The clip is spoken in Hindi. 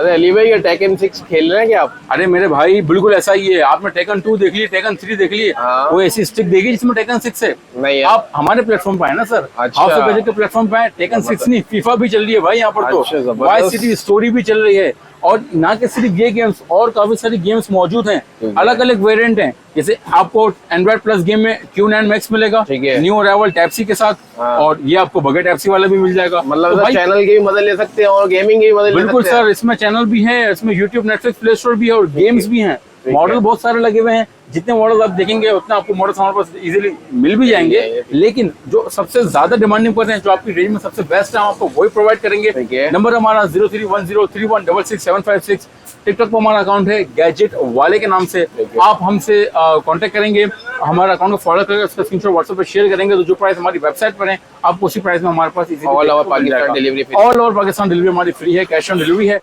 अरे अली भाई, ये टेकन 6 खेल रहे हैं क्या आप? अरे मेरे भाई बिल्कुल ऐसा ही है। आपने टेकन 2 देख ली, टेकन 3 देख ली, हाँ। वो ऐसी स्टिक देखी जिसमें टेकन 6 है? नहीं है। आप हमारे प्लेटफॉर्म पे है ना सर, अच्छा। हाउस ऑफ मैजिक के प्लेटफॉर्म पे है। टेकन 6 नहीं, फीफा भी चल रही है भाई यहाँ पर। अच्छा, तो जबरदस्त। वाइस सिटी स्टोरी भी चल रही है। और ना के सिर्फ ये गेम्स, और काफी सारी गेम्स मौजूद हैं, ठीक है। अलग अलग वेरिएंट हैं। जैसे आपको एंड्रॉइड प्लस गेम में Q9 मैक्स मिलेगा, ठीक है। न्यू अराइवल टाइप सी के साथ, हाँ। और ये आपको बगैर टाइप सी वाला भी मिल जाएगा। मतलब तो सर भाई चैनल की भी मदद ले सकते हैं और गेमिंग की भी मदद ले बिल्कुल सकते हैं। सर, इसमें चैनल भी है, इसमें यूट्यूब, नेटफ्लिक्स, प्ले स्टोर भी है, और गेम्स भी हैं। ठीक मॉडल है। बहुत सारे लगे हुए हैं। जितने मॉडल आप देखेंगे उतना आपको मॉडल हमारे पास इजीली मिल भी जाएंगे। लेकिन जो सबसे ज्यादा डिमांडिंग कर रहे हैं, जो आपकी रेंज में सबसे बेस्ट है, हम आपको वही प्रोवाइड करेंगे। ठीक है। नंबर हमारा 031031666756। टिकटॉक पर हमारा अकाउंट है गैजेट वाले के नाम से। आप हमसे कांटेक्ट करेंगे, हमारा अकाउंट को फॉलो करेंगे, उसका स्क्रीनशॉट व्हाट्सएप पर शेयर करेंगे, तो जो प्राइस हमारी वेबसाइट पर है आपको उसी प्राइस में हमारे पास all over Pakistan delivery free. All over Pakistan delivery हमारी फ्री है, कैश ऑन डिलीवरी है।